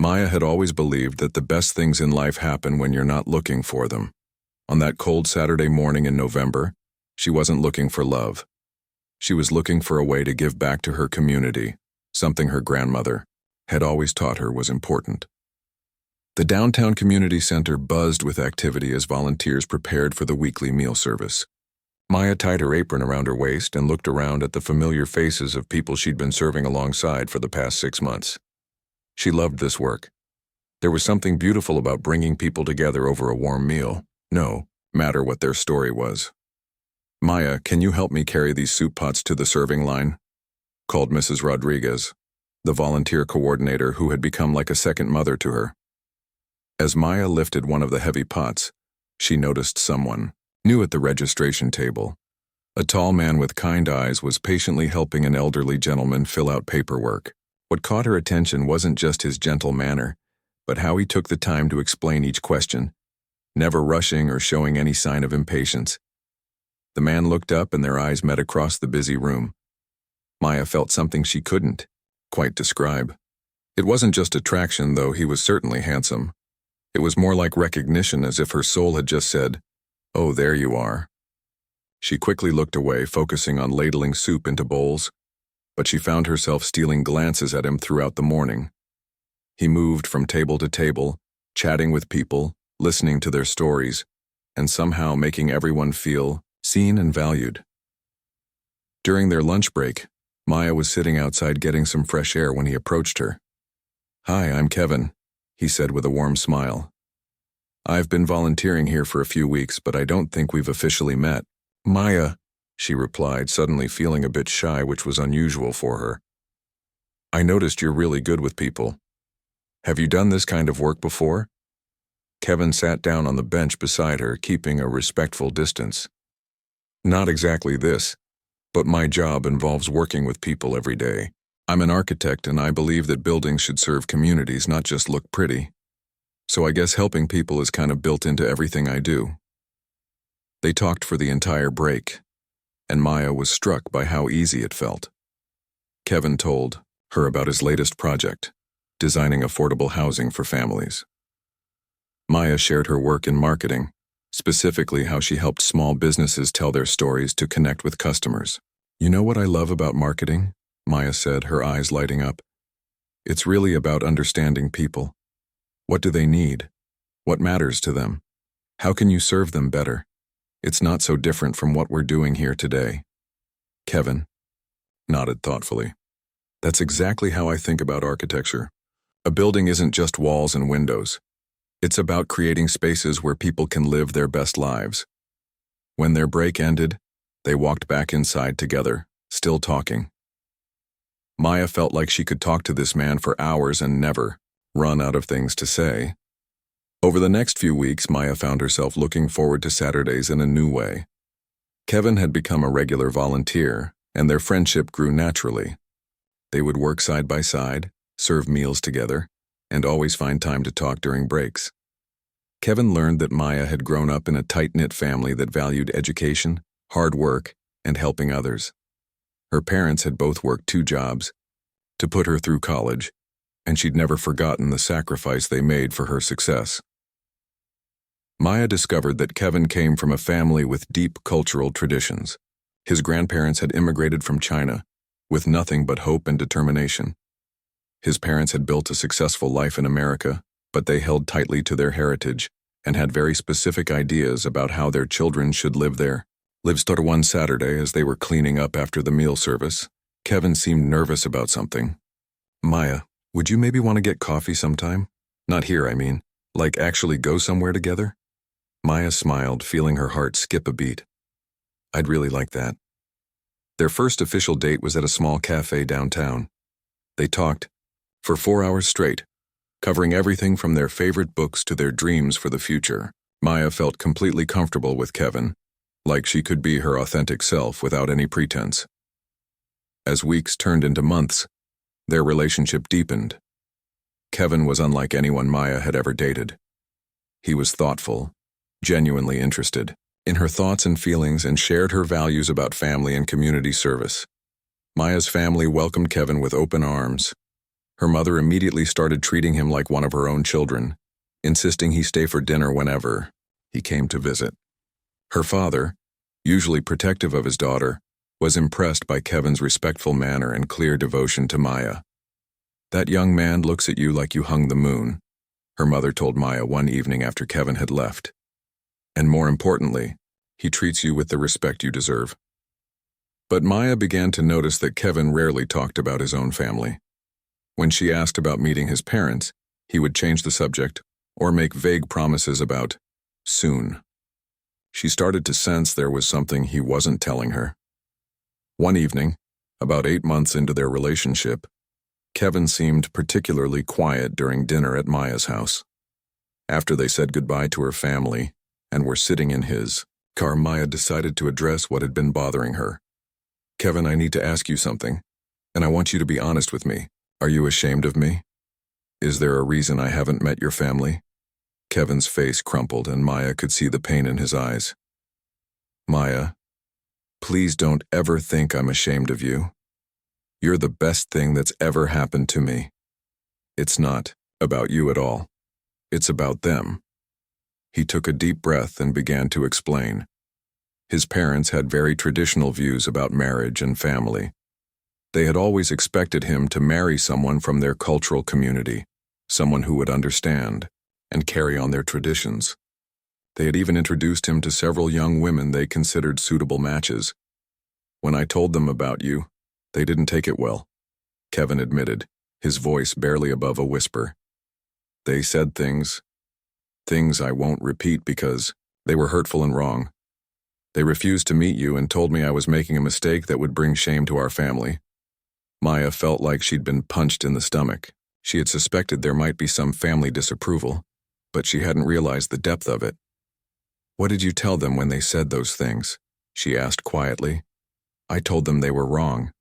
Maya had always believed that the best things in life happen when you're not looking for them. On that cold Saturday morning in November, she wasn't looking for love. She was looking for a way to give back to her community, something her grandmother had always taught her was important. The downtown community center buzzed with activity as volunteers prepared for the weekly meal service. Maya tied her apron around her waist and looked around at the familiar faces of people she'd been serving alongside for the past 6 months. She loved this work. There was something beautiful about bringing people together over a warm meal, no matter what their story was. "Maya, can you help me carry these soup pots to the serving line?" called Mrs. Rodriguez, the volunteer coordinator who had become like a second mother to her. As Maya lifted one of the heavy pots, she noticed someone new at the registration table. A tall man with kind eyes was patiently helping an elderly gentleman fill out paperwork. What caught her attention wasn't just his gentle manner, but how he took the time to explain each question, never rushing or showing any sign of impatience. The man looked up and their eyes met across the busy room. Maya felt something she couldn't quite describe. It wasn't just attraction, though he was certainly handsome. It was more like recognition, as if her soul had just said, "Oh, there you are." She quickly looked away, focusing on ladling soup into bowls, but she found herself stealing glances at him throughout the morning. He moved from table to table, chatting with people, listening to their stories, and somehow making everyone feel seen and valued. During their lunch break, Maya was sitting outside getting some fresh air when he approached her. "Hi, I'm Kevin," he said with a warm smile. "I've been volunteering here for a few weeks, but I don't think we've officially met." "Maya," she replied, suddenly feeling a bit shy, which was unusual for her. "I noticed you're really good with people. Have you done this kind of work before?" Kevin sat down on the bench beside her, keeping a respectful distance. "Not exactly this, but my job involves working with people every day. I'm an architect, and I believe that buildings should serve communities, not just look pretty. So I guess helping people is kind of built into everything I do." They talked for the entire break, and Maya was struck by how easy it felt. Kevin told her about his latest project, designing affordable housing for families. Maya shared her work in marketing, specifically how she helped small businesses tell their stories to connect with customers. "You know what I love about marketing?" Maya said, her eyes lighting up. "It's really about understanding people. What do they need? What matters to them? How can you serve them better? It's not so different from what we're doing here today." Kevin nodded thoughtfully. "That's exactly how I think about architecture. A building isn't just walls and windows. It's about creating spaces where people can live their best lives." When their break ended, they walked back inside together, still talking. Maya felt like she could talk to this man for hours and never run out of things to say. Over the next few weeks, Maya found herself looking forward to Saturdays in a new way. Kevin had become a regular volunteer, and their friendship grew naturally. They would work side by side, serve meals together, and always find time to talk during breaks. Kevin learned that Maya had grown up in a tight-knit family that valued education, hard work, and helping others. Her parents had both worked 2 jobs to put her through college, and she'd never forgotten the sacrifice they made for her success. Maya discovered that Kevin came from a family with deep cultural traditions. His grandparents had immigrated from China, with nothing but hope and determination. His parents had built a successful life in America, but they held tightly to their heritage and had very specific ideas about how their children should live there. One Saturday, as they were cleaning up after the meal service, Kevin seemed nervous about something. "Maya, would you maybe want to get coffee sometime? Not here, I mean. Like actually go somewhere together?" Maya smiled, feeling her heart skip a beat. "I'd really like that." Their first official date was at a small cafe downtown. They talked for 4 hours straight, covering everything from their favorite books to their dreams for the future. Maya felt completely comfortable with Kevin, like she could be her authentic self without any pretense. As weeks turned into months, their relationship deepened. Kevin was unlike anyone Maya had ever dated. He was thoughtful, genuinely interested in her thoughts and feelings, and shared her values about family and community service. Maya's family welcomed Kevin with open arms. Her mother immediately started treating him like one of her own children, insisting he stay for dinner whenever he came to visit. Her father, usually protective of his daughter, was impressed by Kevin's respectful manner and clear devotion to Maya. "That young man looks at you like you hung the moon," her mother told Maya one evening after Kevin had left. "And more importantly, he treats you with the respect you deserve." But Maya began to notice that Kevin rarely talked about his own family. When she asked about meeting his parents, he would change the subject or make vague promises about soon. She started to sense there was something he wasn't telling her. One evening, about 8 months into their relationship, Kevin seemed particularly quiet during dinner at Maya's house. After they said goodbye to her family and were sitting in his car, Maya decided to address what had been bothering her. "Kevin, I need to ask you something, and I want you to be honest with me. Are you ashamed of me? Is there a reason I haven't met your family?" Kevin's face crumpled and Maya could see the pain in his eyes. "Maya, please don't ever think I'm ashamed of you. You're the best thing that's ever happened to me. It's not about you at all. It's about them." He took a deep breath and began to explain. His parents had very traditional views about marriage and family. They had always expected him to marry someone from their cultural community, someone who would understand and carry on their traditions. They had even introduced him to several young women they considered suitable matches. "When I told them about you, they didn't take it well," Kevin admitted, his voice barely above a whisper. "They said things I won't repeat because they were hurtful and wrong. They refused to meet you and told me I was making a mistake that would bring shame to our family." Maya felt like she'd been punched in the stomach. She had suspected there might be some family disapproval, but she hadn't realized the depth of it. "What did you tell them when they said those things?" she asked quietly. "I told them they were wrong.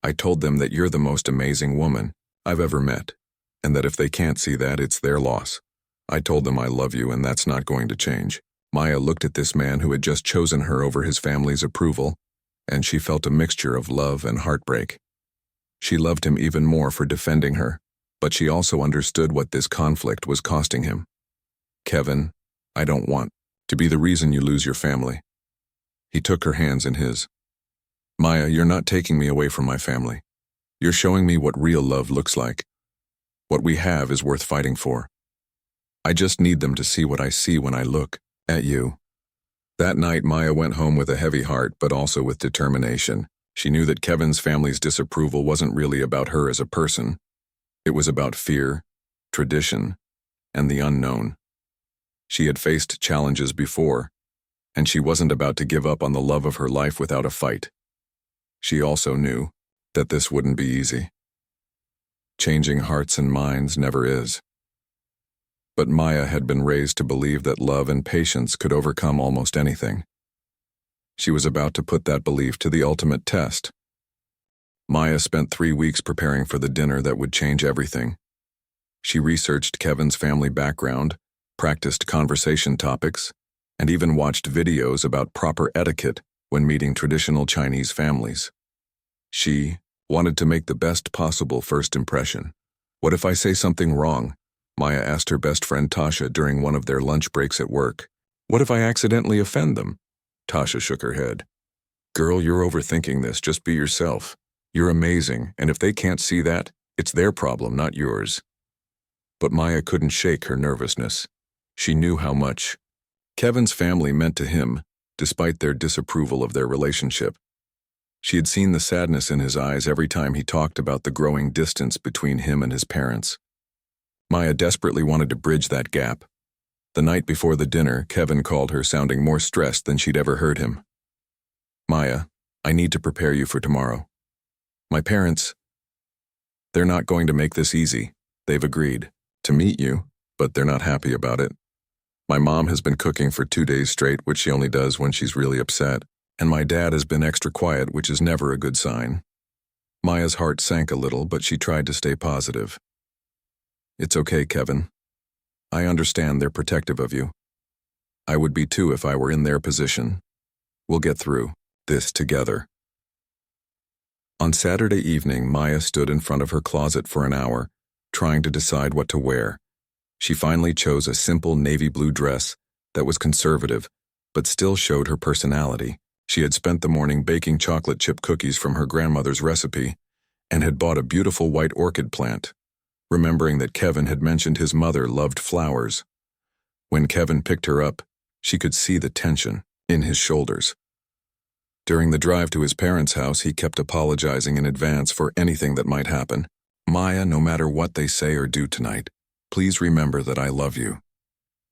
I told them that you're the most amazing woman I've ever met, and that if they can't see that, it's their loss. I told them I love you and that's not going to change." Maya looked at this man who had just chosen her over his family's approval, and she felt a mixture of love and heartbreak. She loved him even more for defending her, but she also understood what this conflict was costing him. "Kevin, I don't want to be the reason you lose your family." He took her hands in his. "Maya, you're not taking me away from my family. You're showing me what real love looks like. What we have is worth fighting for. I just need them to see what I see when I look at you." That night, Maya went home with a heavy heart, but also with determination. She knew that Kevin's family's disapproval wasn't really about her as a person. It was about fear, tradition, and the unknown. She had faced challenges before, and she wasn't about to give up on the love of her life without a fight. She also knew that this wouldn't be easy. Changing hearts and minds never is. But Maya had been raised to believe that love and patience could overcome almost anything. She was about to put that belief to the ultimate test. Maya spent 3 weeks preparing for the dinner that would change everything. She researched Kevin's family background, practiced conversation topics, and even watched videos about proper etiquette when meeting traditional Chinese families. She wanted to make the best possible first impression. "What if I say something wrong?" Maya asked her best friend Tasha during one of their lunch breaks at work. "What if I accidentally offend them?" Tasha shook her head. "Girl, you're overthinking this. Just be yourself. You're amazing, and if they can't see that, it's their problem, not yours." But Maya couldn't shake her nervousness. She knew how much Kevin's family meant to him, despite their disapproval of their relationship. She had seen the sadness in his eyes every time he talked about the growing distance between him and his parents. Maya desperately wanted to bridge that gap. The night before the dinner, Kevin called her sounding more stressed than she'd ever heard him. "Maya, I need to prepare you for tomorrow. My parents, they're not going to make this easy. They've agreed to meet you, but they're not happy about it. My mom has been cooking for 2 days straight, which she only does when she's really upset, and my dad has been extra quiet, which is never a good sign." Maya's heart sank a little, but she tried to stay positive. "It's okay, Kevin. I understand they're protective of you. I would be too if I were in their position. We'll get through this together." On Saturday evening, Maya stood in front of her closet for an hour, trying to decide what to wear. She finally chose a simple navy blue dress that was conservative, but still showed her personality. She had spent the morning baking chocolate chip cookies from her grandmother's recipe and had bought a beautiful white orchid plant, remembering that Kevin had mentioned his mother loved flowers. When Kevin picked her up, she could see the tension in his shoulders. During the drive to his parents' house, he kept apologizing in advance for anything that might happen. Maya, no matter what they say or do tonight, please remember that I love you.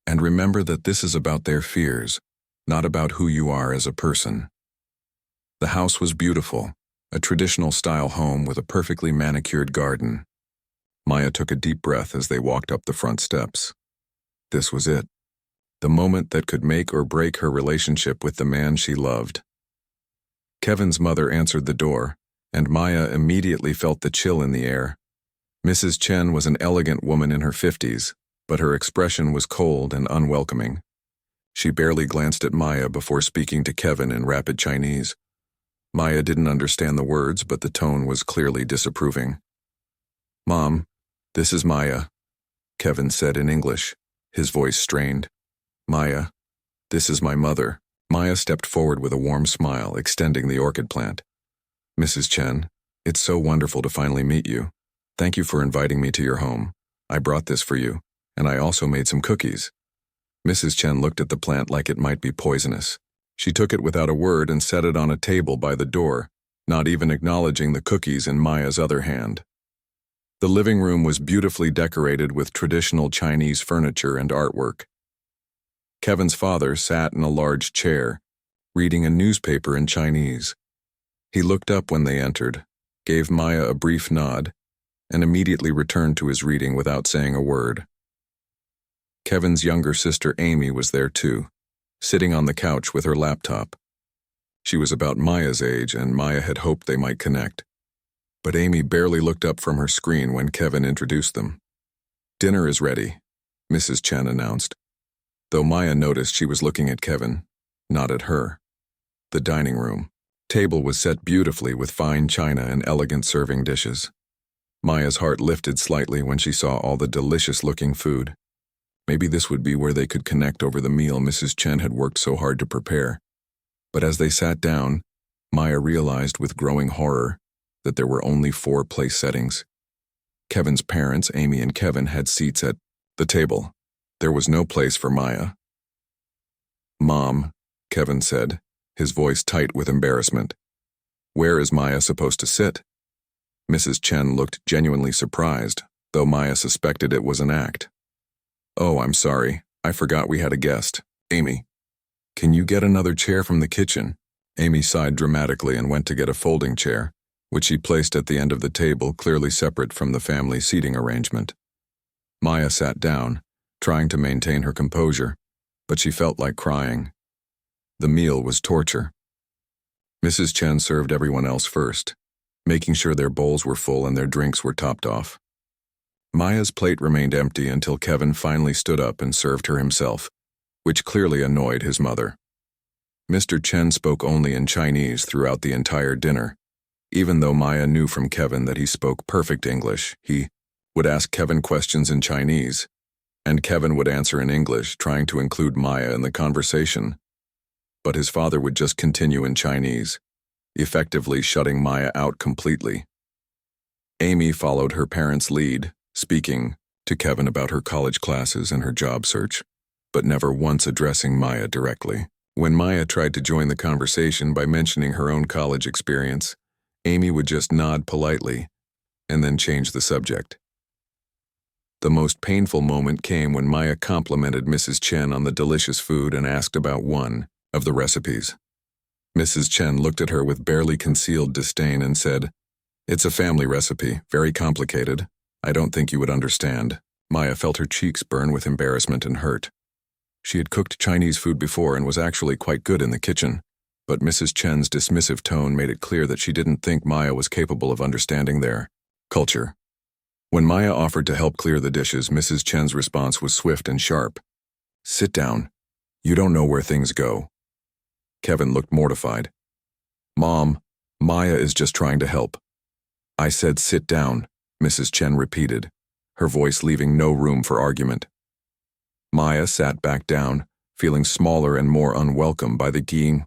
And remember that this is about their fears, not about who you are as a person. The house was beautiful, a traditional-style home with a perfectly manicured garden. Maya took a deep breath as they walked up the front steps. This was it, the moment that could make or break her relationship with the man she loved. Kevin's mother answered the door, and Maya immediately felt the chill in the air. Mrs. Chen was an elegant woman in her 50s, but her expression was cold and unwelcoming. She barely glanced at Maya before speaking to Kevin in rapid Chinese. Maya didn't understand the words, but the tone was clearly disapproving. "Mom, this is Maya," Kevin said in English, his voice strained. "Maya, this is my mother." Maya stepped forward with a warm smile, extending the orchid plant. "Mrs. Chen, it's so wonderful to finally meet you. Thank you for inviting me to your home. I brought this for you, and I also made some cookies." Mrs. Chen looked at the plant like it might be poisonous. She took it without a word and set it on a table by the door, not even acknowledging the cookies in Maya's other hand. The living room was beautifully decorated with traditional Chinese furniture and artwork. Kevin's father sat in a large chair, reading a newspaper in Chinese. He looked up when they entered, gave Maya a brief nod, and immediately returned to his reading without saying a word. Kevin's younger sister Amy was there too, sitting on the couch with her laptop. She was about Maya's age, and Maya had hoped they might connect. But Amy barely looked up from her screen when Kevin introduced them. "Dinner is ready," Mrs. Chen announced, though Maya noticed she was looking at Kevin, not at her. The dining room table was set beautifully with fine china and elegant serving dishes. Maya's heart lifted slightly when she saw all the delicious-looking food. Maybe this would be where they could connect over the meal Mrs. Chen had worked so hard to prepare. But as they sat down, Maya realized with growing horror that there were only 4 place settings. Kevin's parents, Amy and Kevin, had seats at the table. There was no place for Maya. "Mom," Kevin said, his voice tight with embarrassment. "Where is Maya supposed to sit?" Mrs. Chen looked genuinely surprised, though Maya suspected it was an act. "Oh, I'm sorry. I forgot we had a guest. Amy, can you get another chair from the kitchen?" Amy sighed dramatically and went to get a folding chair, which she placed at the end of the table, clearly separate from the family seating arrangement. Maya sat down, trying to maintain her composure, but she felt like crying. The meal was torture. Mrs. Chen served everyone else first, making sure their bowls were full and their drinks were topped off. Maya's plate remained empty until Kevin finally stood up and served her himself, which clearly annoyed his mother. Mr. Chen spoke only in Chinese throughout the entire dinner. Even though Maya knew from Kevin that he spoke perfect English, he would ask Kevin questions in Chinese, and Kevin would answer in English, trying to include Maya in the conversation. But his father would just continue in Chinese, effectively shutting Maya out completely. Amy followed her parents' lead, speaking to Kevin about her college classes and her job search, but never once addressing Maya directly. When Maya tried to join the conversation by mentioning her own college experience, Amy would just nod politely and then change the subject. The most painful moment came when Maya complimented Mrs. Chen on the delicious food and asked about one of the recipes. Mrs. Chen looked at her with barely concealed disdain and said, "It's a family recipe, very complicated. I don't think you would understand." Maya felt her cheeks burn with embarrassment and hurt. She had cooked Chinese food before and was actually quite good in the kitchen, but Mrs. Chen's dismissive tone made it clear that she didn't think Maya was capable of understanding their culture. When Maya offered to help clear the dishes, Mrs. Chen's response was swift and sharp. "Sit down. You don't know where things go." Kevin looked mortified. "Mom, Maya is just trying to help. I said sit down, Mrs. Chen repeated, her voice leaving no room for argument. Maya sat back down, feeling smaller and more unwelcome by the ensuing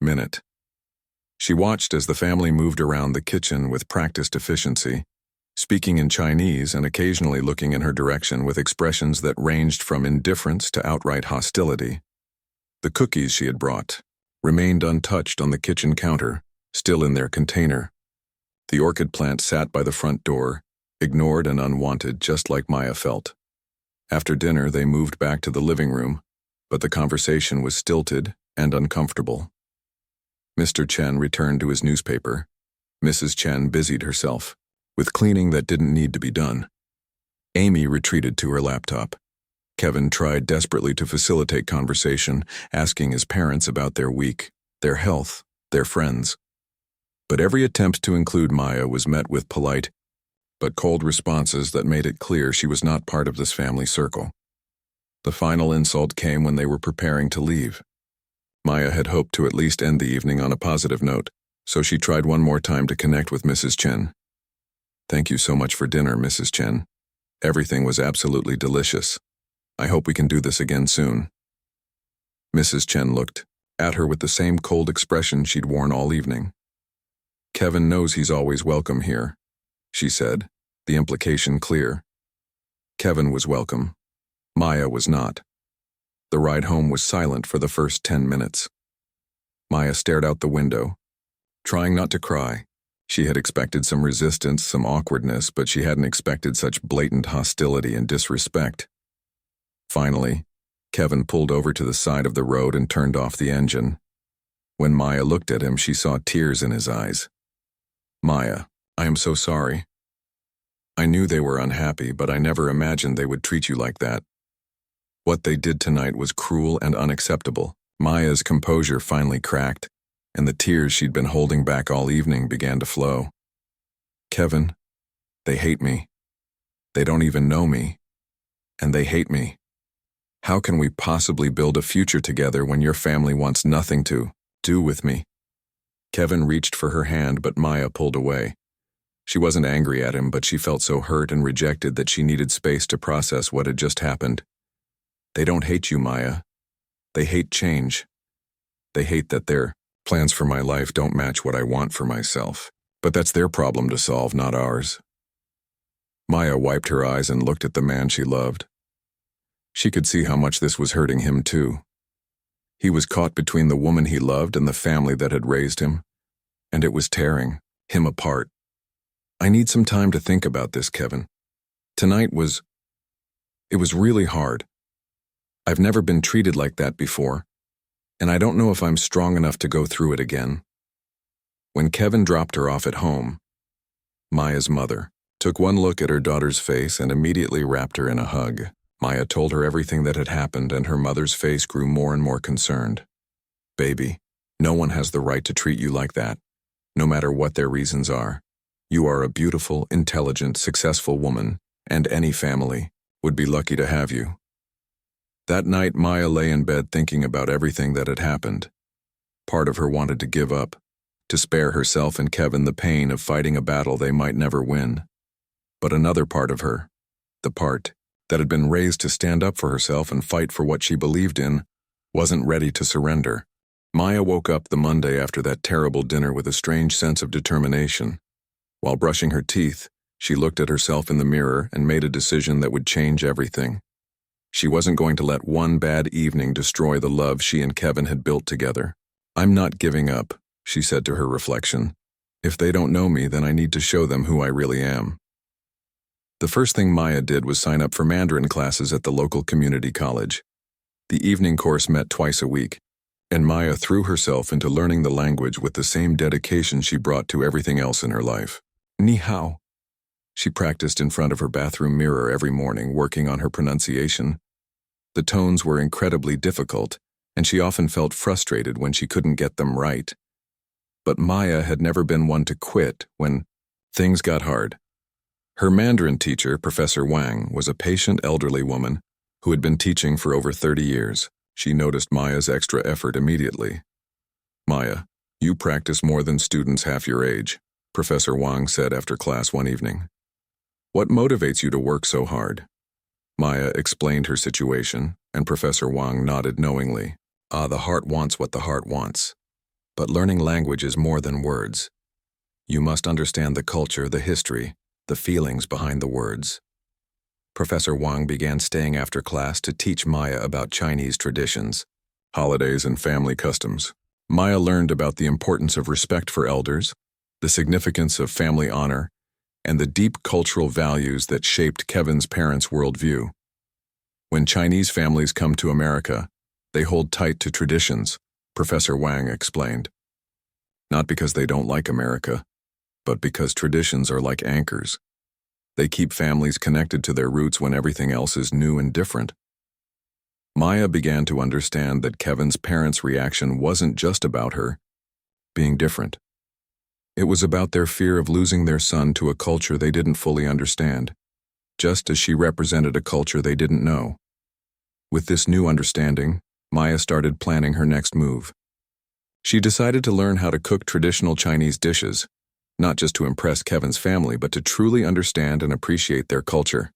minute. She watched as the family moved around the kitchen with practiced efficiency, speaking in Chinese and occasionally looking in her direction with expressions that ranged from indifference to outright hostility. The cookies she had brought remained untouched on the kitchen counter, still in their container. The orchid plant sat by the front door, ignored and unwanted, just like Maya felt. After dinner, they moved back to the living room, but the conversation was stilted and uncomfortable. Mr. Chen returned to his newspaper. Mrs. Chen busied herself with cleaning that didn't need to be done. Amy retreated to her laptop. Kevin tried desperately to facilitate conversation, asking his parents about their week, their health, their friends. But every attempt to include Maya was met with polite but cold responses that made it clear she was not part of this family circle. The final insult came when they were preparing to leave. Maya had hoped to at least end the evening on a positive note, so she tried one more time to connect with Mrs. Chen. "Thank you so much for dinner, Mrs. Chen. Everything was absolutely delicious. I hope we can do this again soon." Mrs. Chen looked at her with the same cold expression she'd worn all evening. "Kevin knows he's always welcome here," she said, the implication clear. Kevin was welcome. Maya was not. The ride home was silent for the first 10 minutes. Maya stared out the window, trying not to cry. She had expected some resistance, some awkwardness, but she hadn't expected such blatant hostility and disrespect. Finally, Kevin pulled over to the side of the road and turned off the engine. When Maya looked at him, she saw tears in his eyes. "Maya, I am so sorry. I knew they were unhappy, but I never imagined they would treat you like that. What they did tonight was cruel and unacceptable." Maya's composure finally cracked, and the tears she'd been holding back all evening began to flow. "Kevin, they hate me. They don't even know me. And they hate me. How can we possibly build a future together when your family wants nothing to do with me?" Kevin reached for her hand, but Maya pulled away. She wasn't angry at him, but she felt so hurt and rejected that she needed space to process what had just happened. "They don't hate you, Maya. They hate change. They hate that their plans for my life don't match what I want for myself. But that's their problem to solve, not ours." Maya wiped her eyes and looked at the man she loved. She could see how much this was hurting him too. He was caught between the woman he loved and the family that had raised him, and it was tearing him apart. "I need some time to think about this, Kevin. Tonight was really hard. I've never been treated like that before, and I don't know if I'm strong enough to go through it again." When Kevin dropped her off at home, Maya's mother took one look at her daughter's face and immediately wrapped her in a hug. Maya told her everything that had happened, and her mother's face grew more and more concerned. "Baby, no one has the right to treat you like that, no matter what their reasons are. You are a beautiful, intelligent, successful woman, and any family would be lucky to have you." That night, Maya lay in bed thinking about everything that had happened. Part of her wanted to give up, to spare herself and Kevin the pain of fighting a battle they might never win. But another part of her, the part that had been raised to stand up for herself and fight for what she believed in, wasn't ready to surrender. Maya woke up the Monday after that terrible dinner with a strange sense of determination. While brushing her teeth, she looked at herself in the mirror and made a decision that would change everything. She wasn't going to let one bad evening destroy the love she and Kevin had built together. "I'm not giving up," she said to her reflection. "If they don't know me, then I need to show them who I really am." The first thing Maya did was sign up for Mandarin classes at the local community college. The evening course met twice a week, and Maya threw herself into learning the language with the same dedication she brought to everything else in her life. "Ni hao." She practiced in front of her bathroom mirror every morning, working on her pronunciation. The tones were incredibly difficult, and she often felt frustrated when she couldn't get them right. But Maya had never been one to quit when things got hard. Her Mandarin teacher, Professor Wang, was a patient elderly woman who had been teaching for over 30 years. She noticed Maya's extra effort immediately. "Maya, You practice more than students half your age, Professor Wang said after class one evening. What motivates you to work so hard? Maya explained her situation, and Professor Wang nodded knowingly. The heart wants what the heart wants. But learning language is more than words. You must understand the culture, the history, the feelings behind the words. Professor Wang began staying after class to teach Maya about Chinese traditions, holidays, and family customs. Maya learned about the importance of respect for elders, the significance of family honor, and the deep cultural values that shaped Kevin's parents' worldview. When Chinese families come to America, they hold tight to traditions, Professor Wang explained. Not because they don't like America, but because traditions are like anchors. They keep families connected to their roots when everything else is new and different. Maya began to understand that Kevin's parents' reaction wasn't just about her being different. It was about their fear of losing their son to a culture they didn't fully understand, just as she represented a culture they didn't know. With this new understanding, Maya started planning her next move. She decided to learn how to cook traditional Chinese dishes, not just to impress Kevin's family, but to truly understand and appreciate their culture.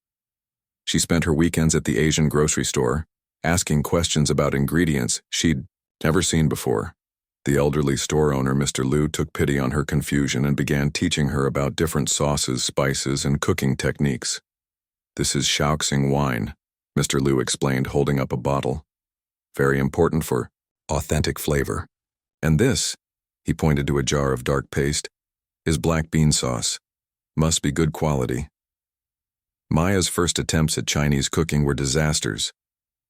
She spent her weekends at the Asian grocery store, asking questions about ingredients she'd never seen before. The elderly store owner, Mr. Liu, took pity on her confusion and began teaching her about different sauces, spices, and cooking techniques. This is Shaoxing wine, Mr. Liu explained, holding up a bottle. Very important for authentic flavor. And this, he pointed to a jar of dark paste, is black bean sauce. Must be good quality. Maya's first attempts at Chinese cooking were disasters.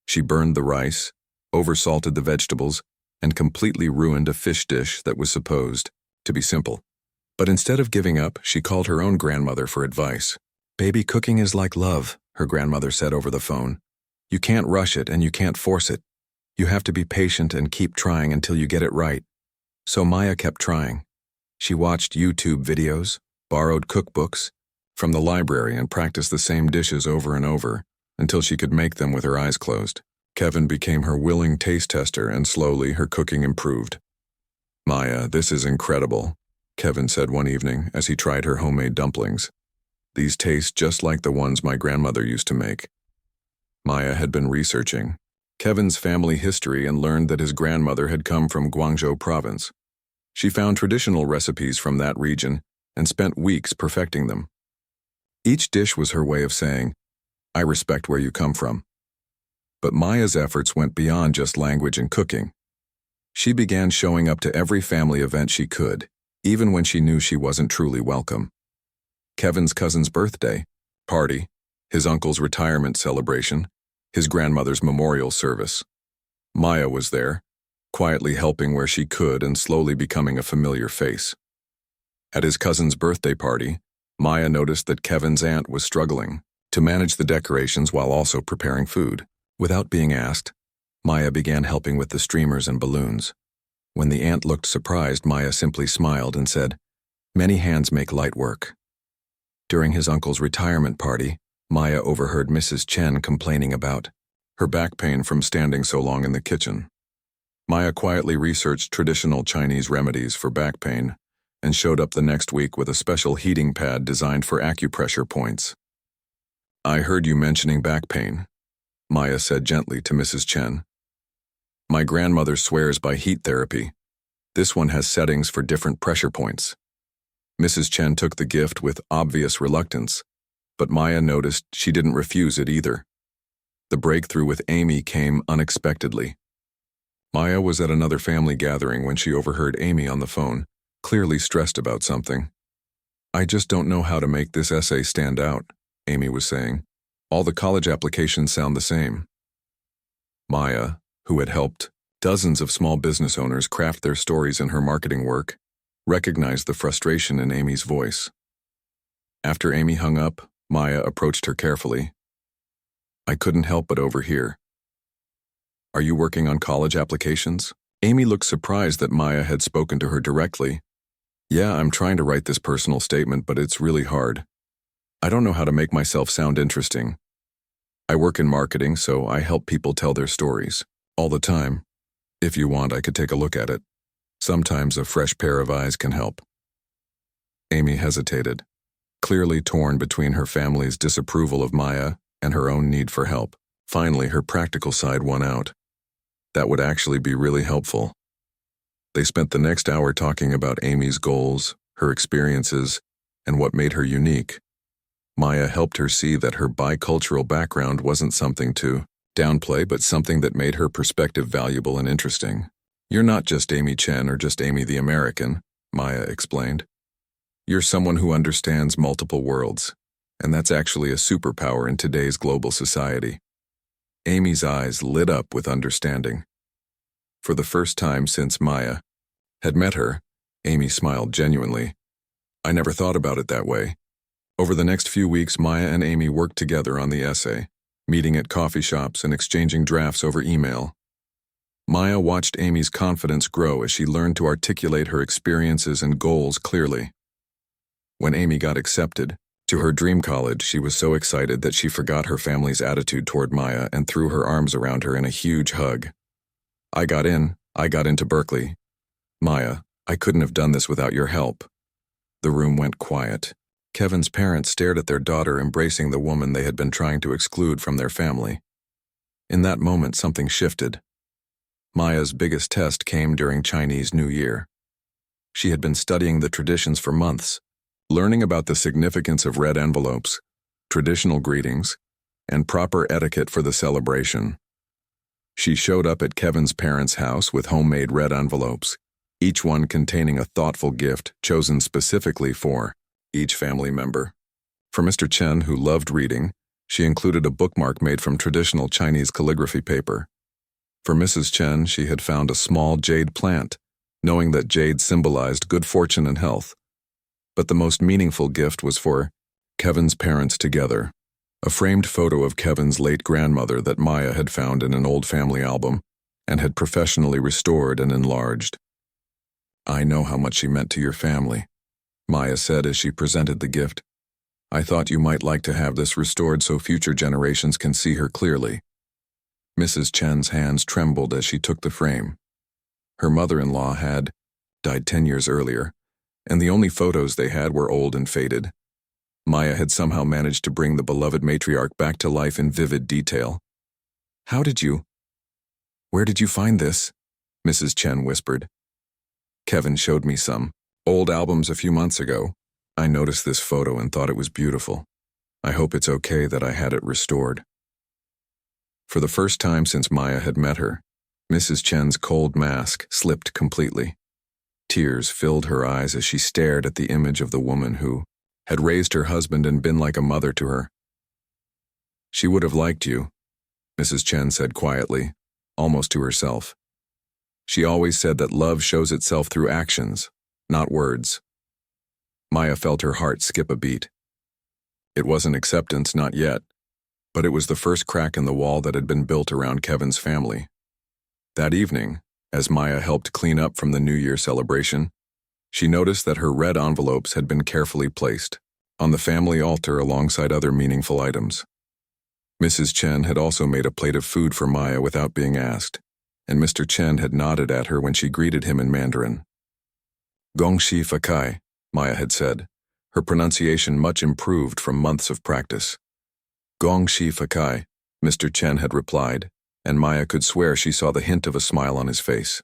She burned the rice, oversalted the vegetables, and completely ruined a fish dish that was supposed to be simple. But instead of giving up, she called her own grandmother for advice. Baby cooking is like love, her grandmother said over the phone. You can't rush it and you can't force it. You have to be patient and keep trying until you get it right. So Maya kept trying. She watched YouTube videos, borrowed cookbooks from the library, and practiced the same dishes over and over until she could make them with her eyes closed. Kevin became her willing taste tester, and slowly her cooking improved. Maya, this is incredible, Kevin said one evening as he tried her homemade dumplings. These taste just like the ones my grandmother used to make. Maya had been researching Kevin's family history and learned that his grandmother had come from Guangzhou province. She found traditional recipes from that region and spent weeks perfecting them. Each dish was her way of saying, I respect where you come from. But Maya's efforts went beyond just language and cooking. She began showing up to every family event she could, even when she knew she wasn't truly welcome. Kevin's cousin's birthday party, his uncle's retirement celebration, his grandmother's memorial service. Maya was there, quietly helping where she could and slowly becoming a familiar face. At his cousin's birthday party, Maya noticed that Kevin's aunt was struggling to manage the decorations while also preparing food. Without being asked, Maya began helping with the streamers and balloons. When the aunt looked surprised, Maya simply smiled and said, Many hands make light work. During his uncle's retirement party, Maya overheard Mrs. Chen complaining about her back pain from standing so long in the kitchen. Maya quietly researched traditional Chinese remedies for back pain and showed up the next week with a special heating pad designed for acupressure points. I heard you mentioning back pain, Maya said gently to Mrs. Chen. My grandmother swears by heat therapy. This one has settings for different pressure points. Mrs. Chen took the gift with obvious reluctance, but Maya noticed she didn't refuse it either. The breakthrough with Amy came unexpectedly. Maya was at another family gathering when she overheard Amy on the phone, clearly stressed about something. I just don't know how to make this essay stand out, Amy was saying. All the college applications sound the same. Maya, who had helped dozens of small business owners craft their stories in her marketing work, recognized the frustration in Amy's voice. After Amy hung up, Maya approached her carefully. I couldn't help but overhear. Are you working on college applications? Amy looked surprised that Maya had spoken to her directly. Yeah, I'm trying to write this personal statement, but it's really hard. I don't know how to make myself sound interesting. I work in marketing, so I help people tell their stories all the time. If you want, I could take a look at it. Sometimes a fresh pair of eyes can help. Amy hesitated, clearly torn between her family's disapproval of Maya and her own need for help. Finally, her practical side won out. That would actually be really helpful. They spent the next hour talking about Amy's goals, her experiences, and what made her unique. Maya helped her see that her bicultural background wasn't something to downplay, but something that made her perspective valuable and interesting. "You're not just Amy Chen or just Amy the American," Maya explained. "You're someone who understands multiple worlds, and that's actually a superpower in today's global society." Amy's eyes lit up with understanding. For the first time since Maya had met her, Amy smiled genuinely. "I never thought about it that way." Over the next few weeks, Maya and Amy worked together on the essay, meeting at coffee shops and exchanging drafts over email. Maya watched Amy's confidence grow as she learned to articulate her experiences and goals clearly. When Amy got accepted to her dream college, she was so excited that she forgot her family's attitude toward Maya and threw her arms around her in a huge hug. I got into Berkeley. Maya, I couldn't have done this without your help." The room went quiet. Kevin's parents stared at their daughter embracing the woman they had been trying to exclude from their family. In that moment, something shifted. Maya's biggest test came during Chinese New Year. She had been studying the traditions for months, learning about the significance of red envelopes, traditional greetings, and proper etiquette for the celebration. She showed up at Kevin's parents' house with homemade red envelopes, each one containing a thoughtful gift chosen specifically for each family member. For Mr. Chen, who loved reading, she included a bookmark made from traditional Chinese calligraphy paper. For Mrs. Chen, she had found a small jade plant, knowing that jade symbolized good fortune and health. But the most meaningful gift was for Kevin's parents together, a framed photo of Kevin's late grandmother that Maya had found in an old family album and had professionally restored and enlarged. "I know how much she meant to your family," Maya said as she presented the gift. "I thought you might like to have this restored so future generations can see her clearly." Mrs. Chen's hands trembled as she took the frame. Her mother-in-law had died 10 years earlier, and the only photos they had were old and faded. Maya had somehow managed to bring the beloved matriarch back to life in vivid detail. Where did you find this?" Mrs. Chen whispered. "Kevin showed me some old albums a few months ago. I noticed this photo and thought it was beautiful. I hope it's okay that I had it restored." For the first time since Maya had met her, Mrs. Chen's cold mask slipped completely. Tears filled her eyes as she stared at the image of the woman who had raised her husband and been like a mother to her. "She would have liked you," Mrs. Chen said quietly, almost to herself. "She always said that love shows itself through actions, not words." Maya felt her heart skip a beat. It wasn't acceptance, not yet, but it was the first crack in the wall that had been built around Kevin's family. That evening, as Maya helped clean up from the New Year celebration, she noticed that her red envelopes had been carefully placed on the family altar alongside other meaningful items. Mrs. Chen had also made a plate of food for Maya without being asked, and Mr. Chen had nodded at her when she greeted him in Mandarin. "Gongxi Fakai," Maya had said, her pronunciation much improved from months of practice. "Gongxi Fakai," Mr. Chen had replied, and Maya could swear she saw the hint of a smile on his face.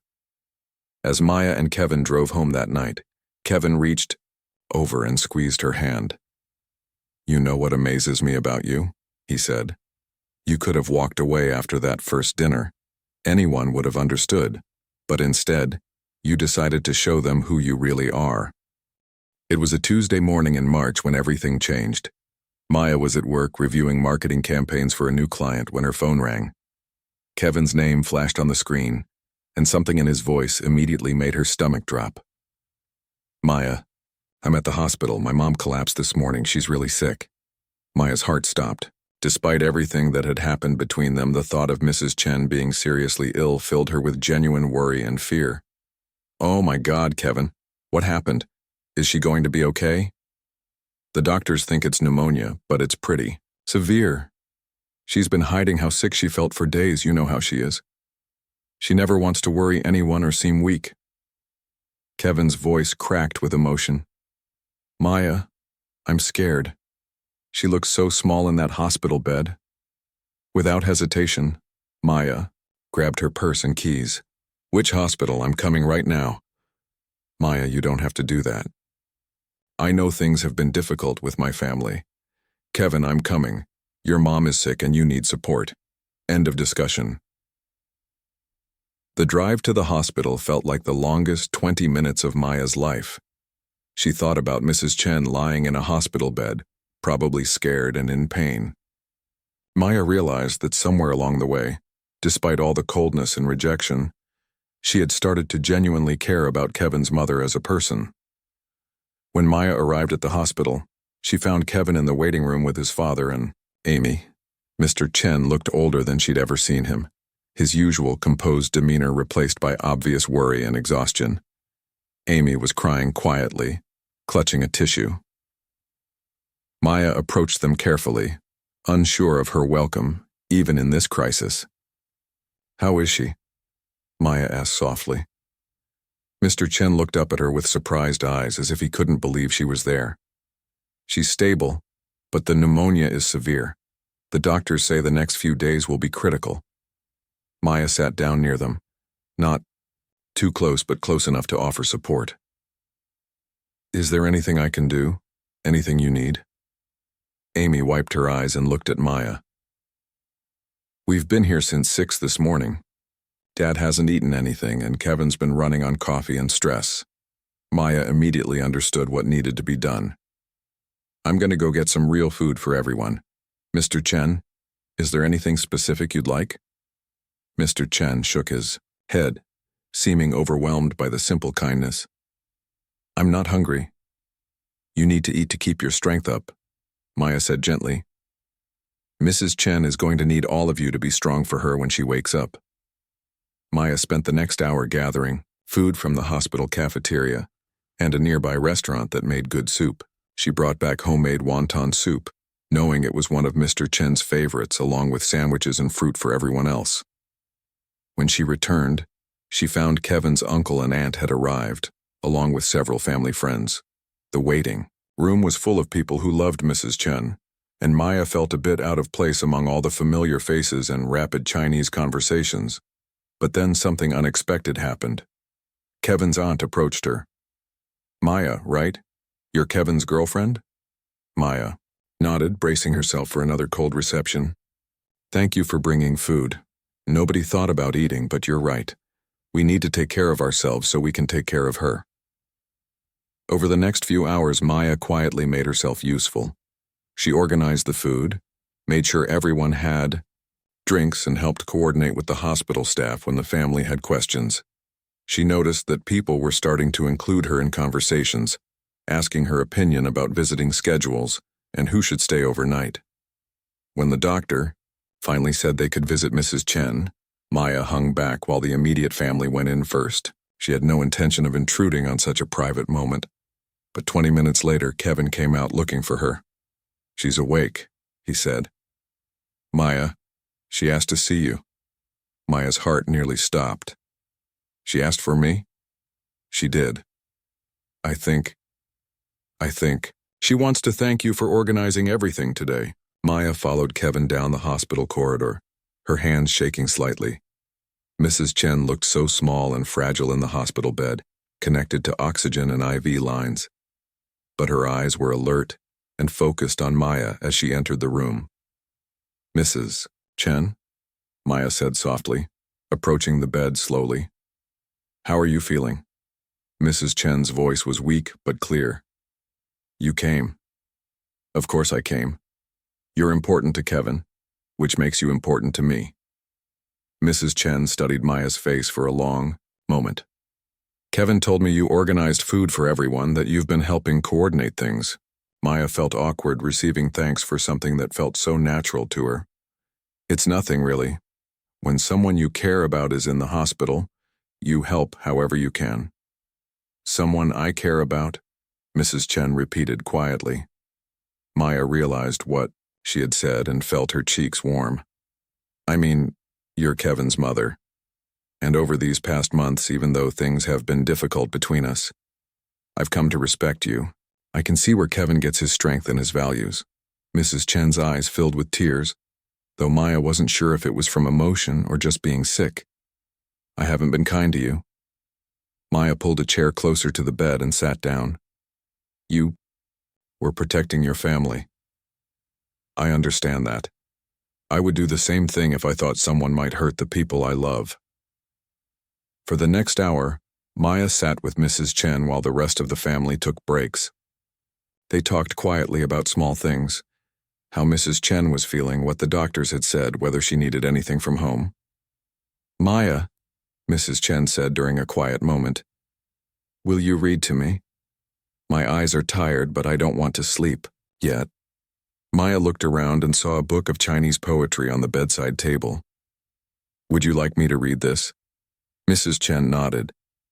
As Maya and Kevin drove home that night, Kevin reached over and squeezed her hand. "You know what amazes me about you?" he said. "You could have walked away after that first dinner. Anyone would have understood, but instead, you decided to show them who you really are." It was a Tuesday morning in March when everything changed. Maya was at work reviewing marketing campaigns for a new client when her phone rang. Kevin's name flashed on the screen, and something in his voice immediately made her stomach drop. "Maya, I'm at the hospital. My mom collapsed this morning. She's really sick." Maya's heart stopped. Despite everything that had happened between them, the thought of Mrs. Chen being seriously ill filled her with genuine worry and fear. "Oh my God, Kevin. What happened? Is she going to be okay?" "The doctors think it's pneumonia, but it's pretty severe. She's been hiding how sick she felt for days. You know how she is. She never wants to worry anyone or seem weak." Kevin's voice cracked with emotion. Maya, I'm scared. She looks so small in that hospital bed. Without hesitation, Maya grabbed her purse and keys. Which hospital? I'm coming right now. Maya, you don't have to do that. I know things have been difficult with my family. Kevin, I'm coming. Your mom is sick and you need support. End of discussion. The drive to the hospital felt like the longest 20 minutes of Maya's life. She thought about Mrs. Chen lying in a hospital bed, probably scared and in pain. Maya realized that somewhere along the way, despite all the coldness and rejection, she had started to genuinely care about Kevin's mother as a person. When Maya arrived at the hospital, she found Kevin in the waiting room with his father and Amy. Mr. Chen looked older than she'd ever seen him, his usual composed demeanor replaced by obvious worry and exhaustion. Amy was crying quietly, clutching a tissue. Maya approached them carefully, unsure of her welcome, even in this crisis. How is she? Maya asked softly. Mr. Chen looked up at her with surprised eyes as if he couldn't believe she was there. She's stable, but the pneumonia is severe. The doctors say the next few days will be critical. Maya sat down near them, not too close but close enough to offer support. Is there anything I can do? Anything you need? Amy wiped her eyes and looked at Maya. We've been here since 6 this morning. Dad hasn't eaten anything and Kevin's been running on coffee and stress. Maya immediately understood what needed to be done. I'm going to go get some real food for everyone. Mr. Chen, is there anything specific you'd like? Mr. Chen shook his head, seeming overwhelmed by the simple kindness. I'm not hungry. You need to eat to keep your strength up, Maya said gently. Mrs. Chen is going to need all of you to be strong for her when she wakes up. Maya spent the next hour gathering food from the hospital cafeteria and a nearby restaurant that made good soup. She brought back homemade wonton soup, knowing it was one of Mr. Chen's favorites, along with sandwiches and fruit for everyone else. When she returned, she found Kevin's uncle and aunt had arrived, along with several family friends. The waiting room was full of people who loved Mrs. Chen, and Maya felt a bit out of place among all the familiar faces and rapid Chinese conversations. But then something unexpected happened. Kevin's aunt approached her. Maya, right? You're Kevin's girlfriend? Maya nodded, bracing herself for another cold reception. Thank you for bringing food. Nobody thought about eating, but you're right. We need to take care of ourselves so we can take care of her. Over the next few hours, Maya quietly made herself useful. She organized the food, made sure everyone had drinks, and helped coordinate with the hospital staff when the family had questions. She noticed that people were starting to include her in conversations, asking her opinion about visiting schedules and who should stay overnight. When the doctor finally said they could visit Mrs. Chen, Maya hung back while the immediate family went in first. She had no intention of intruding on such a private moment. But 20 minutes later, Kevin came out looking for her. She's awake, he said. Maya, she asked to see you. Maya's heart nearly stopped. She asked for me? She did. I think she wants to thank you for organizing everything today. Maya followed Kevin down the hospital corridor, her hands shaking slightly. Mrs. Chen looked so small and fragile in the hospital bed, connected to oxygen and IV lines. But her eyes were alert and focused on Maya as she entered the room. Mrs. Chen, Maya said softly, approaching the bed slowly. How are you feeling? Mrs. Chen's voice was weak but clear. You came. Of course I came. You're important to Kevin, which makes you important to me. Mrs. Chen studied Maya's face for a long moment. Kevin told me you organized food for everyone, that you've been helping coordinate things. Maya felt awkward receiving thanks for something that felt so natural to her. It's nothing, really. When someone you care about is in the hospital, you help however you can. Someone I care about? Mrs. Chen repeated quietly. Maya realized what she had said and felt her cheeks warm. I mean, you're Kevin's mother. And over these past months, even though things have been difficult between us, I've come to respect you. I can see where Kevin gets his strength and his values. Mrs. Chen's eyes filled with tears, though Maya wasn't sure if it was from emotion or just being sick. I haven't been kind to you. Maya pulled a chair closer to the bed and sat down. You were protecting your family. I understand that. I would do the same thing if I thought someone might hurt the people I love. For the next hour, Maya sat with Mrs. Chen while the rest of the family took breaks. They talked quietly about small things, how Mrs. Chen was feeling, what the doctors had said, whether she needed anything from home. Maya, Mrs. Chen said during a quiet moment, will you read to me? My eyes are tired, but I don't want to sleep yet. Maya looked around and saw a book of Chinese poetry on the bedside table. Would you like me to read this? Mrs. Chen nodded,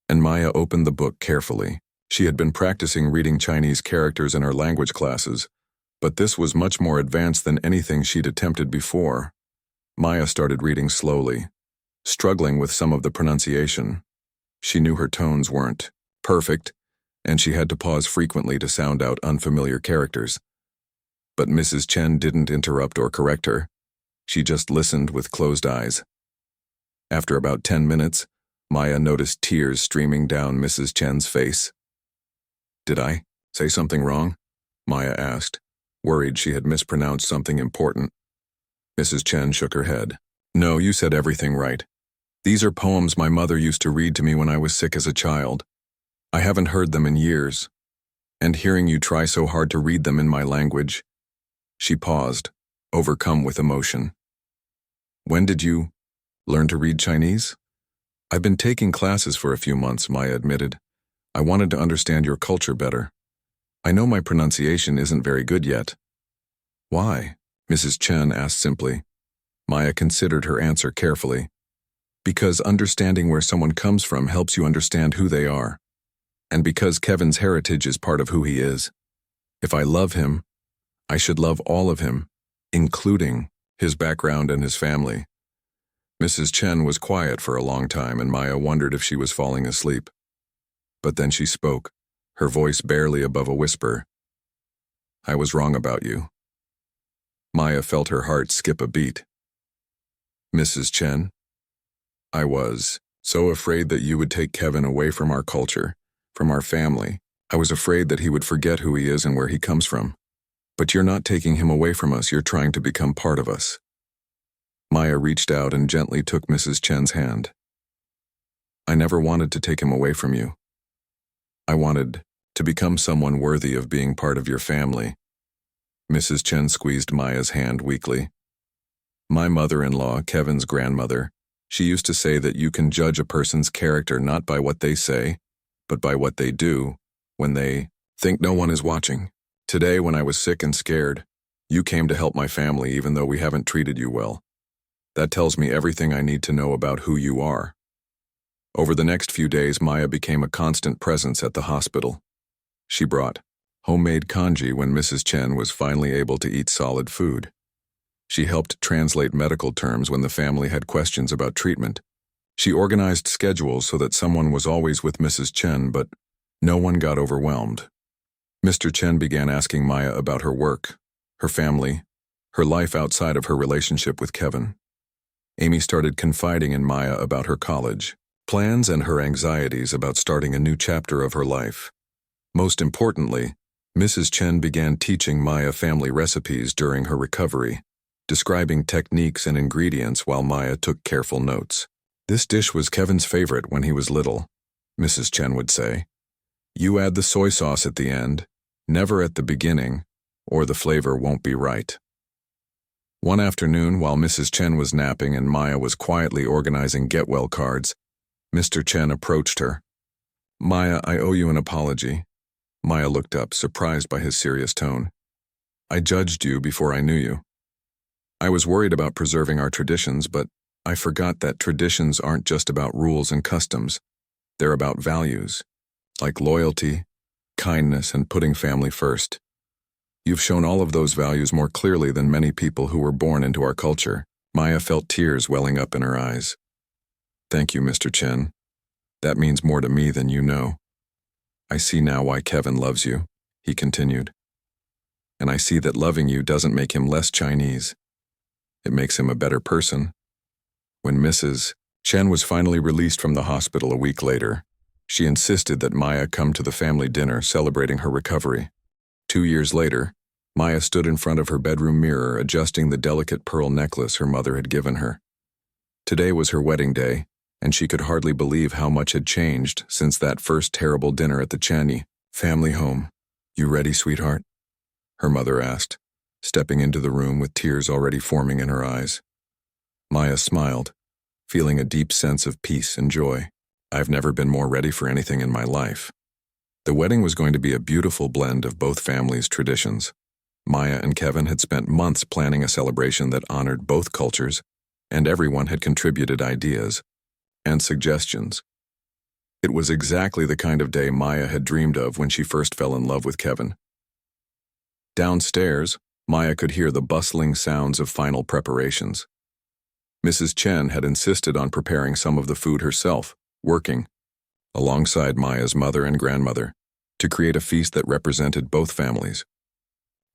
and Maya opened the book carefully. She had been practicing reading Chinese characters in her language classes, but this was much more advanced than anything she'd attempted before. Maya started reading slowly, struggling with some of the pronunciation. She knew her tones weren't perfect, and she had to pause frequently to sound out unfamiliar characters. But Mrs. Chen didn't interrupt or correct her. She just listened with closed eyes. After about 10 minutes, Maya noticed tears streaming down Mrs. Chen's face. Did I say something wrong? Maya asked, worried she had mispronounced something important. Mrs. Chen shook her head. No, you said everything right. These are poems my mother used to read to me when I was sick as a child. I haven't heard them in years, and hearing you try so hard to read them in my language. She paused, overcome with emotion. When did you learn to read Chinese? I've been taking classes for a few months, Maya admitted. I wanted to understand your culture better. I know my pronunciation isn't very good yet. Why? Mrs. Chen asked simply. Maya considered her answer carefully. Because understanding where someone comes from helps you understand who they are. And because Kevin's heritage is part of who he is. If I love him, I should love all of him, including his background and his family. Mrs. Chen was quiet for a long time, and Maya wondered if she was falling asleep. But then she spoke, her voice barely above a whisper. I was wrong about you. Maya felt her heart skip a beat. Mrs. Chen, I was so afraid that you would take Kevin away from our culture, from our family. I was afraid that he would forget who he is and where he comes from. But you're not taking him away from us, you're trying to become part of us. Maya reached out and gently took Mrs. Chen's hand. I never wanted to take him away from you. I wanted to become someone worthy of being part of your family. Mrs. Chen squeezed Maya's hand weakly. My mother-in-law, Kevin's grandmother, she used to say that you can judge a person's character not by what they say, but by what they do when they think no one is watching. Today, when I was sick and scared, you came to help my family even though we haven't treated you well. That tells me everything I need to know about who you are. Over the next few days, Maya became a constant presence at the hospital. She brought homemade congee when Mrs. Chen was finally able to eat solid food. She helped translate medical terms when the family had questions about treatment. She organized schedules so that someone was always with Mrs. Chen, but no one got overwhelmed. Mr. Chen began asking Maya about her work, her family, her life outside of her relationship with Kevin. Amy started confiding in Maya about her college plans and her anxieties about starting a new chapter of her life. Most importantly, Mrs. Chen began teaching Maya family recipes during her recovery, describing techniques and ingredients while Maya took careful notes. This dish was Kevin's favorite when he was little, Mrs. Chen would say. You add the soy sauce at the end, never at the beginning, or the flavor won't be right. One afternoon, while Mrs. Chen was napping and Maya was quietly organizing get-well cards, Mr. Chen approached her. Maya, I owe you an apology. Maya looked up, surprised by his serious tone. I judged you before I knew you. I was worried about preserving our traditions, but I forgot that traditions aren't just about rules and customs. They're about values, like loyalty, kindness, and putting family first. You've shown all of those values more clearly than many people who were born into our culture. Maya felt tears welling up in her eyes. Thank you, Mr. Chen. That means more to me than you know. I see now why Kevin loves you, he continued. And I see that loving you doesn't make him less Chinese. It makes him a better person. When Mrs. Chen was finally released from the hospital a week later, she insisted that Maya come to the family dinner celebrating her recovery. 2 years later, Maya stood in front of her bedroom mirror adjusting the delicate pearl necklace her mother had given her. Today was her wedding day, and she could hardly believe how much had changed since that first terrible dinner at the Chanyi family home. You ready, sweetheart? Her mother asked, stepping into the room with tears already forming in her eyes. Maya smiled, feeling a deep sense of peace and joy. I've never been more ready for anything in my life. The wedding was going to be a beautiful blend of both families' traditions. Maya and Kevin had spent months planning a celebration that honored both cultures, and everyone had contributed ideas and suggestions. It was exactly the kind of day Maya had dreamed of when she first fell in love with Kevin. Downstairs, Maya could hear the bustling sounds of final preparations. Mrs. Chen had insisted on preparing some of the food herself, working, alongside Maya's mother and grandmother, to create a feast that represented both families.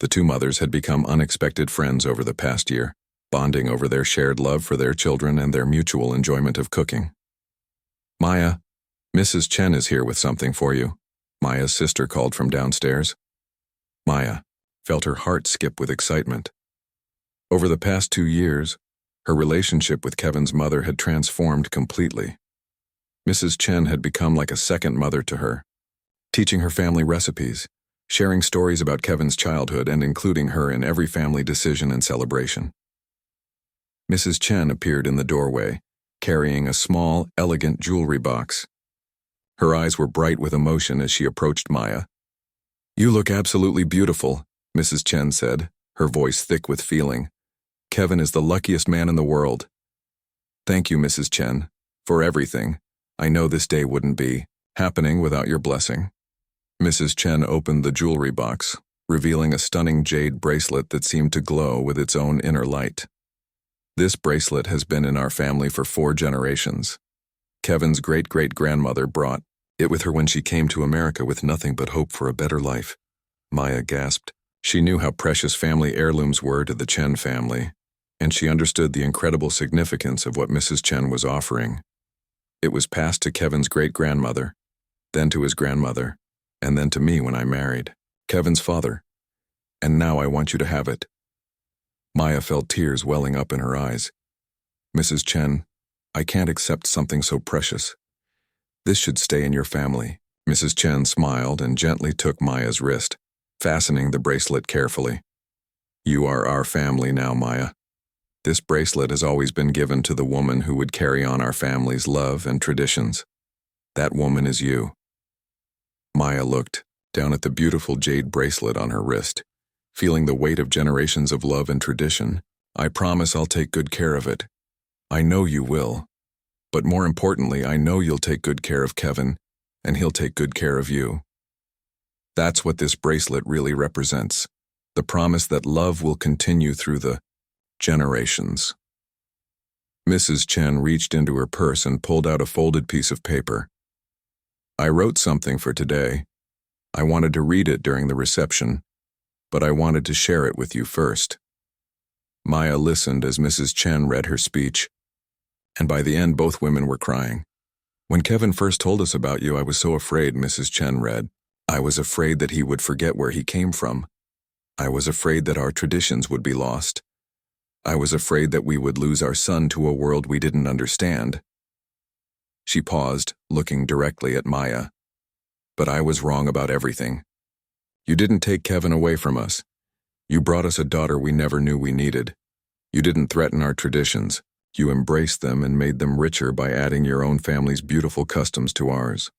The two mothers had become unexpected friends over the past year, bonding over their shared love for their children and their mutual enjoyment of cooking. Maya, Mrs. Chen is here with something for you, Maya's sister called from downstairs. Maya felt her heart skip with excitement. Over the past 2 years, her relationship with Kevin's mother had transformed completely. Mrs. Chen had become like a second mother to her, teaching her family recipes, sharing stories about Kevin's childhood and including her in every family decision and celebration. Mrs. Chen appeared in the doorway, carrying a small, elegant jewelry box. Her eyes were bright with emotion as she approached Maya. You look absolutely beautiful, Mrs. Chen said, her voice thick with feeling. Kevin is the luckiest man in the world. Thank you, Mrs. Chen, for everything. I know this day wouldn't be happening without your blessing. Mrs. Chen opened the jewelry box, revealing a stunning jade bracelet that seemed to glow with its own inner light. This bracelet has been in our family for 4 generations. Kevin's great-great-grandmother brought it with her when she came to America with nothing but hope for a better life. Maya gasped. She knew how precious family heirlooms were to the Chen family, and she understood the incredible significance of what Mrs. Chen was offering. It was passed to Kevin's great-grandmother, then to his grandmother, and then to me when I married, Kevin's father. And now I want you to have it. Maya felt tears welling up in her eyes. Mrs. Chen, I can't accept something so precious. This should stay in your family. Mrs. Chen smiled and gently took Maya's wrist, fastening the bracelet carefully. You are our family now, Maya. This bracelet has always been given to the woman who would carry on our family's love and traditions. That woman is you. Maya looked down at the beautiful jade bracelet on her wrist, feeling the weight of generations of love and tradition. I promise I'll take good care of it. I know you will. But more importantly, I know you'll take good care of Kevin, and he'll take good care of you. That's what this bracelet really represents, the promise that love will continue through the generations. Mrs. Chen reached into her purse and pulled out a folded piece of paper. I wrote something for today. I wanted to read it during the reception, but I wanted to share it with you first. Maya listened as Mrs. Chen read her speech, and by the end both women were crying. When Kevin first told us about you, I was so afraid, Mrs. Chen read. I was afraid that he would forget where he came from. I was afraid that our traditions would be lost. I was afraid that we would lose our son to a world we didn't understand. She paused, looking directly at Maya. But I was wrong about everything. You didn't take Kevin away from us. You brought us a daughter we never knew we needed. You didn't threaten our traditions. You embraced them and made them richer by adding your own family's beautiful customs to ours.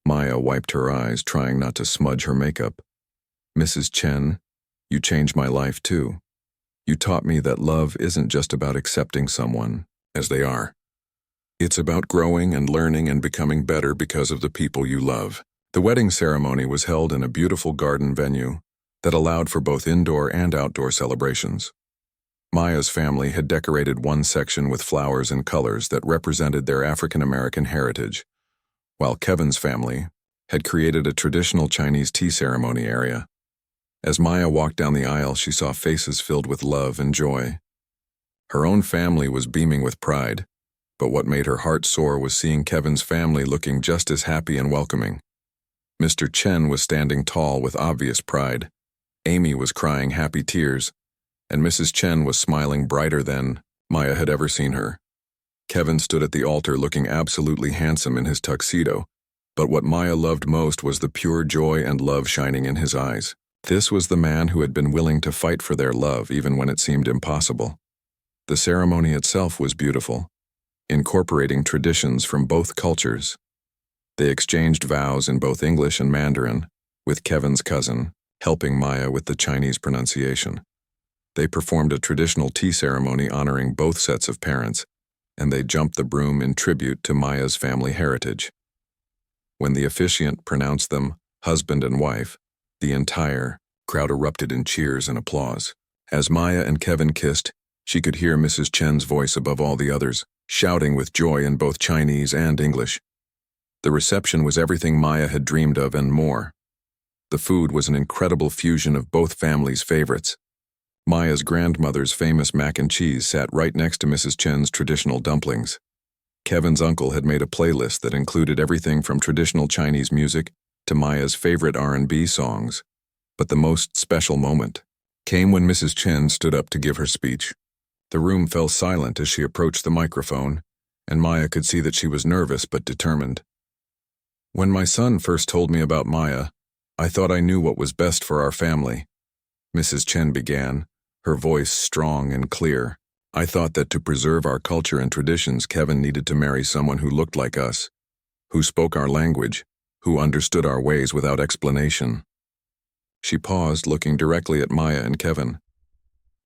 Maya wiped her eyes, trying not to smudge her makeup. Mrs. Chen, you changed my life too. You taught me that love isn't just about accepting someone as they are. It's about growing and learning and becoming better because of the people you love. The wedding ceremony was held in a beautiful garden venue that allowed for both indoor and outdoor celebrations. Maya's family had decorated one section with flowers and colors that represented their African American heritage, while Kevin's family had created a traditional Chinese tea ceremony area. As Maya walked down the aisle, she saw faces filled with love and joy. Her own family was beaming with pride, but what made her heart soar was seeing Kevin's family looking just as happy and welcoming. Mr. Chen was standing tall with obvious pride. Amy was crying happy tears, and Mrs. Chen was smiling brighter than Maya had ever seen her. Kevin stood at the altar looking absolutely handsome in his tuxedo, but what Maya loved most was the pure joy and love shining in his eyes. This was the man who had been willing to fight for their love even when it seemed impossible. The ceremony itself was beautiful, incorporating traditions from both cultures. They exchanged vows in both English and Mandarin, with Kevin's cousin helping Maya with the Chinese pronunciation. They performed a traditional tea ceremony honoring both sets of parents, and they jumped the broom in tribute to Maya's family heritage. When the officiant pronounced them husband and wife, the entire crowd erupted in cheers and applause. As Maya and Kevin kissed, she could hear Mrs. Chen's voice above all the others, shouting with joy in both Chinese and English. The reception was everything Maya had dreamed of and more. The food was an incredible fusion of both families' favorites. Maya's grandmother's famous mac and cheese sat right next to Mrs. Chen's traditional dumplings. Kevin's uncle had made a playlist that included everything from traditional Chinese music to Maya's favorite R&B songs. But the most special moment came when Mrs. Chen stood up to give her speech. The room fell silent as she approached the microphone, and Maya could see that she was nervous but determined. When my son first told me about Maya, I thought I knew what was best for our family. Mrs. Chen began, her voice strong and clear. I thought that to preserve our culture and traditions, Kevin needed to marry someone who looked like us, who spoke our language, who understood our ways without explanation. She paused, looking directly at Maya and Kevin.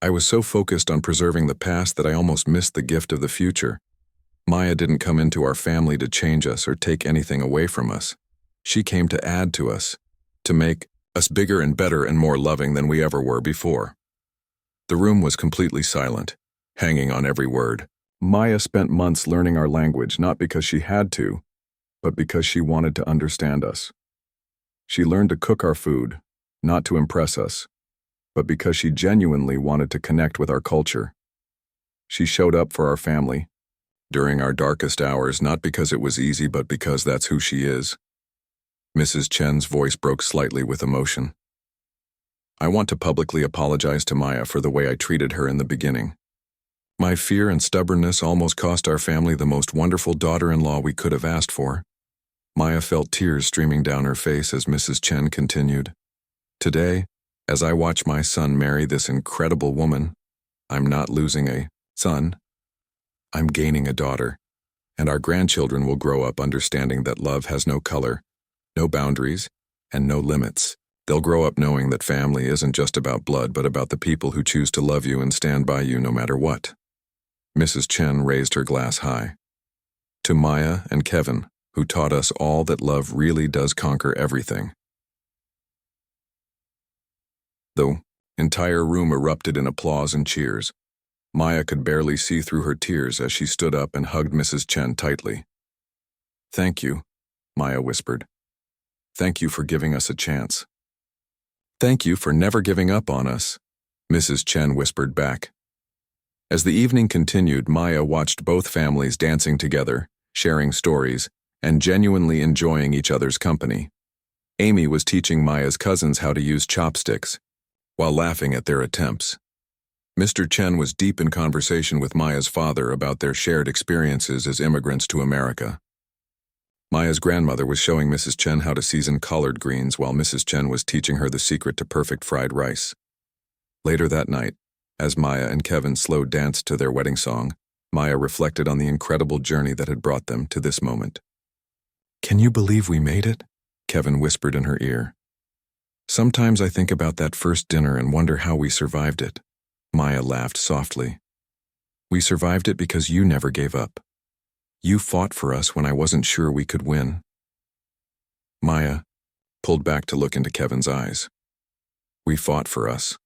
I was so focused on preserving the past that I almost missed the gift of the future. Maya didn't come into our family to change us or take anything away from us. She came to add to us, to make us bigger and better and more loving than we ever were before. The room was completely silent, hanging on every word. Maya spent months learning our language, not because she had to, but because she wanted to understand us. She learned to cook our food, not to impress us, but because she genuinely wanted to connect with our culture. She showed up for our family, during our darkest hours, not because it was easy, but because that's who she is. Mrs. Chen's voice broke slightly with emotion. I want to publicly apologize to Maya for the way I treated her in the beginning. My fear and stubbornness almost cost our family the most wonderful daughter-in-law we could have asked for. Maya felt tears streaming down her face as Mrs. Chen continued. Today, as I watch my son marry this incredible woman, I'm not losing a son. I'm gaining a daughter, and our grandchildren will grow up understanding that love has no color, no boundaries, and no limits. They'll grow up knowing that family isn't just about blood, but about the people who choose to love you and stand by you no matter what. Mrs. Chen raised her glass high. To Maya and Kevin, who taught us all that love really does conquer everything. The entire room erupted in applause and cheers. Maya could barely see through her tears as she stood up and hugged Mrs. Chen tightly. Thank you, Maya whispered. Thank you for giving us a chance. Thank you for never giving up on us, Mrs. Chen whispered back. As the evening continued, Maya watched both families dancing together, sharing stories, and genuinely enjoying each other's company. Amy was teaching Maya's cousins how to use chopsticks, while laughing at their attempts. Mr. Chen was deep in conversation with Maya's father about their shared experiences as immigrants to America. Maya's grandmother was showing Mrs. Chen how to season collard greens while Mrs. Chen was teaching her the secret to perfect fried rice. Later that night, as Maya and Kevin slow danced to their wedding song, Maya reflected on the incredible journey that had brought them to this moment. Can you believe we made it? Kevin whispered in her ear. Sometimes I think about that first dinner and wonder how we survived it. Maya laughed softly. We survived it because you never gave up. You fought for us when I wasn't sure we could win. Maya pulled back to look into Kevin's eyes. We fought for us,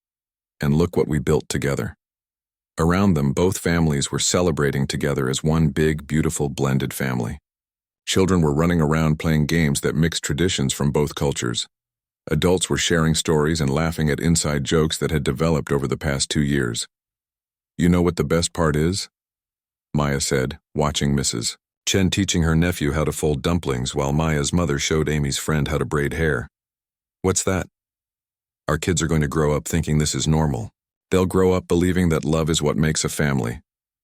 and look what we built together. Around them, both families were celebrating together as one big, beautiful, blended family. Children were running around playing games that mixed traditions from both cultures. Adults were sharing stories and laughing at inside jokes that had developed over the past 2 years. "You know what the best part is?" Maya said, watching Mrs. Chen teaching her nephew how to fold dumplings while Maya's mother showed Amy's friend how to braid hair. "What's that?" "Our kids are going to grow up thinking this is normal. They'll grow up believing that love is what makes a family,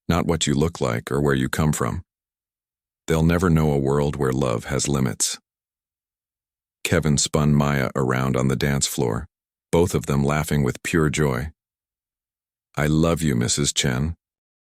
not what you look like or where you come from. They'll never know a world where love has limits." Kevin spun Maya around on the dance floor, both of them laughing with pure joy. "I love you, Mrs. Chen,"